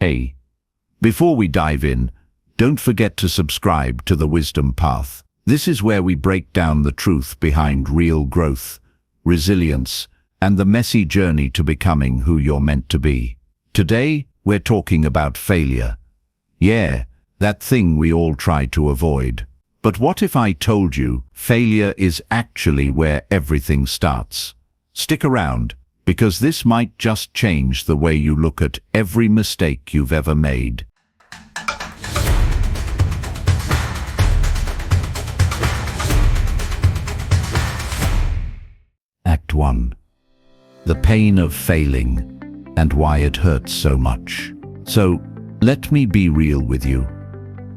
Hey, before we dive in, don't forget to subscribe to the Wisdom Path. This is where we break down the truth behind real growth, resilience, and the messy journey to becoming who you're meant to be. Today, we're talking about failure. Yeah, that thing we all try to avoid. But what if I told you failure is actually where everything starts? Stick around, because this might just change the way you look at every mistake you've ever made. Act 1. The pain of failing and why it hurts so much. So, let me be real with you.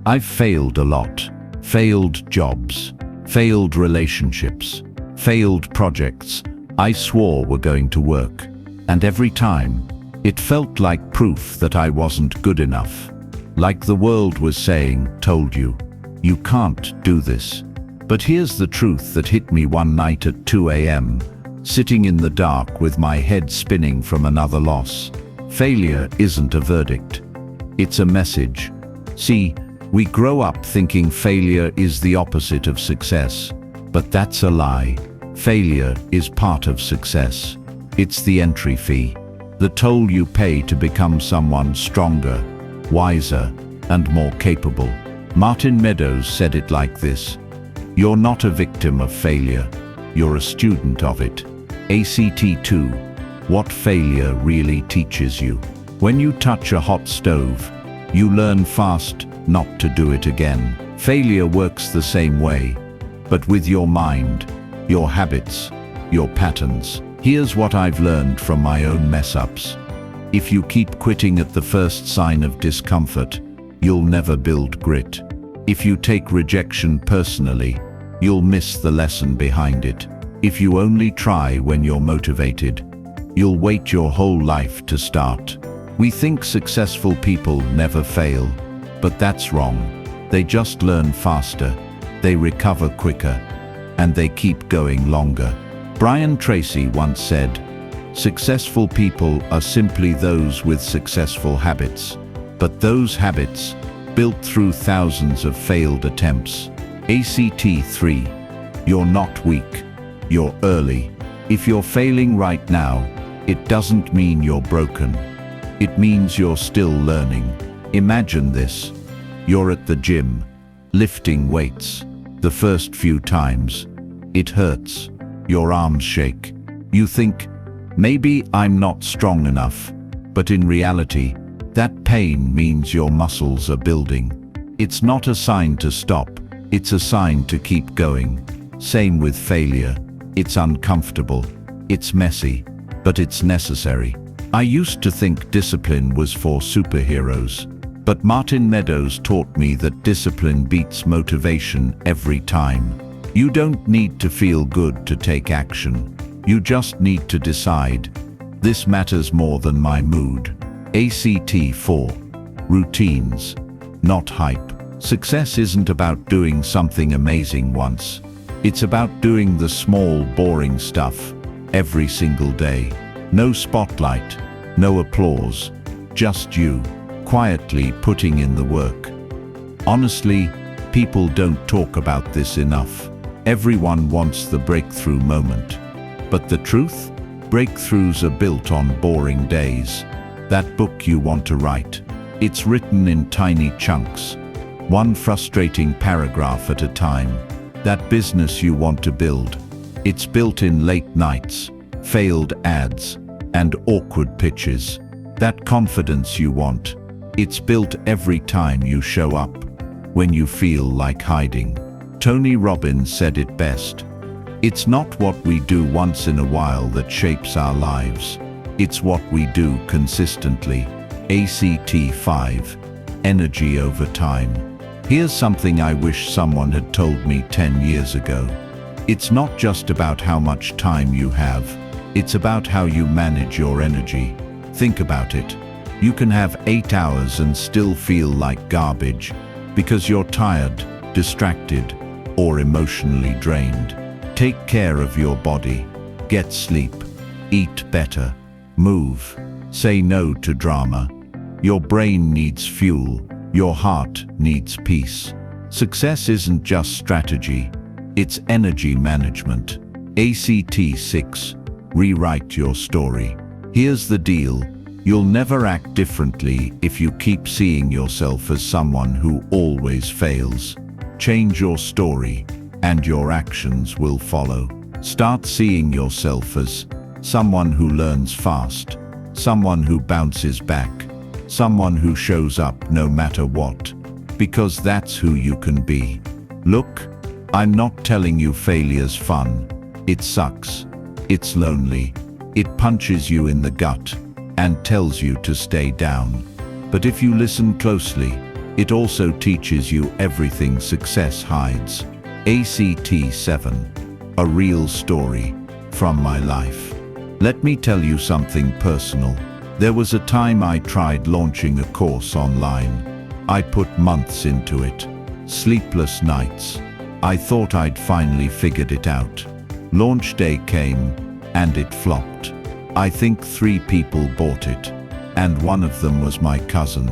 I've failed a lot. Failed jobs, failed relationships, failed projects I swore were going to work. And every time, it felt like proof that I wasn't good enough. Like the world was saying, told you, you can't do this. But here's the truth that hit me one night at 2 a.m., sitting in the dark with my head spinning from another loss. Failure isn't a verdict. It's a message. See, we grow up thinking failure is the opposite of success, but that's a lie. Failure is part of success. It's the entry fee, the toll you pay to become someone stronger, wiser, and more capable. Martin Meadows said it like this: "You're not a victim of failure, you're a student of it." ACT 2. What failure really teaches you. When you touch a hot stove, you learn fast not to do it again. Failure works the same way, but with your mind, your habits, your patterns. Here's what I've learned from my own mess-ups. If you keep quitting at the first sign of discomfort, you'll never build grit. If you take rejection personally, you'll miss the lesson behind it. If you only try when you're motivated, you'll wait your whole life to start. We think successful people never fail, but that's wrong. They just learn faster, they recover quicker, and they keep going longer. Brian Tracy once said, "Successful people are simply those with successful habits, but those habits, built through thousands of failed attempts." ACT 3. You're not weak, you're early. If you're failing right now, it doesn't mean you're broken. It means you're still learning. Imagine this. You're at the gym, lifting weights. The first few times, it hurts. Your arms shake. You think, maybe I'm not strong enough. But in reality, that pain means your muscles are building. It's not a sign to stop, it's a sign to keep going. Same with failure. It's uncomfortable, it's messy, but it's necessary. I used to think discipline was for superheroes. But Martin Meadows taught me that discipline beats motivation every time. You don't need to feel good to take action. You just need to decide, this matters more than my mood. ACT 4. Routines, not hype. Success isn't about doing something amazing once. It's about doing the small, boring stuff every single day. No spotlight, no applause, just you, quietly putting in the work. Honestly, people don't talk about this enough. Everyone wants the breakthrough moment. But the truth? Breakthroughs are built on boring days. That book you want to write, it's written in tiny chunks, one frustrating paragraph at a time. That business you want to build, it's built in late nights, failed ads, and awkward pitches. That confidence you want, it's built every time you show up, when you feel like hiding. Tony Robbins said it best. It's not what we do once in a while that shapes our lives. It's what we do consistently. ACT 5. Energy over time. Here's something I wish someone had told me 10 years ago. It's not just about how much time you have. It's about how you manage your energy. Think about it. You can have 8 hours and still feel like garbage because you're tired, distracted, or emotionally drained. Take care of your body. Get sleep. Eat better. Move. Say no to drama. Your brain needs fuel. Your heart needs peace. Success isn't just strategy, it's energy management. ACT 6. Rewrite your story. Here's the deal. You'll never act differently if you keep seeing yourself as someone who always fails. Change your story, and your actions will follow. Start seeing yourself as someone who learns fast, someone who bounces back, someone who shows up no matter what, because that's who you can be. Look, I'm not telling you failure's fun. It sucks. It's lonely. It punches you in the gut and tells you to stay down. But if you listen closely, it also teaches you everything success hides. ACT 7. A real story from my life. Let me tell you something personal. There was a time I tried launching a course online. I put months into it. Sleepless nights. I thought I'd finally figured it out. Launch day came, and it flopped. I think 3 people bought it, and one of them was my cousin.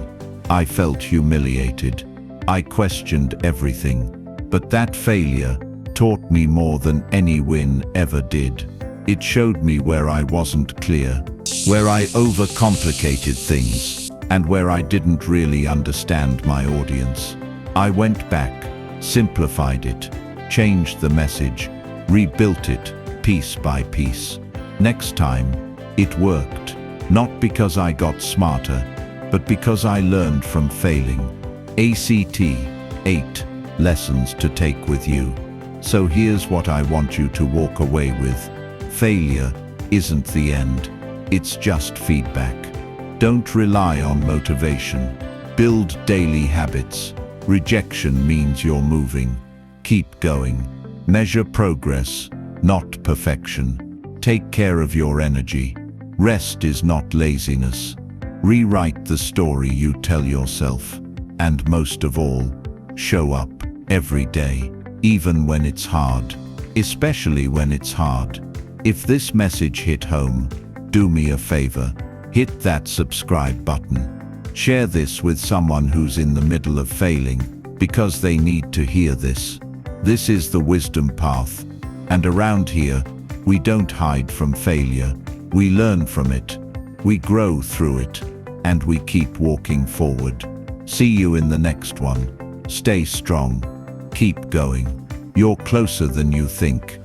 I felt humiliated. I questioned everything. But that failure taught me more than any win ever did. It showed me where I wasn't clear, where I overcomplicated things, and where I didn't really understand my audience. I went back, simplified it, changed the message, rebuilt it piece by piece. Next time, it worked, not because I got smarter, but because I learned from failing. ACT 8. Lessons to take with you. So here's what I want you to walk away with. Failure isn't the end. It's just feedback. Don't rely on motivation. Build daily habits. Rejection means you're moving. Keep going. Measure progress, not perfection. Take care of your energy. Rest is not laziness. Rewrite the story you tell yourself. And most of all, show up every day, even when it's hard. Especially when it's hard. If this message hit home, do me a favor. Hit that subscribe button. Share this with someone who's in the middle of failing, because they need to hear this. This is the wisdom path. And around here, we don't hide from failure. We learn from it. We grow through it. And we keep walking forward. See you in the next one. Stay strong. Keep going. You're closer than you think.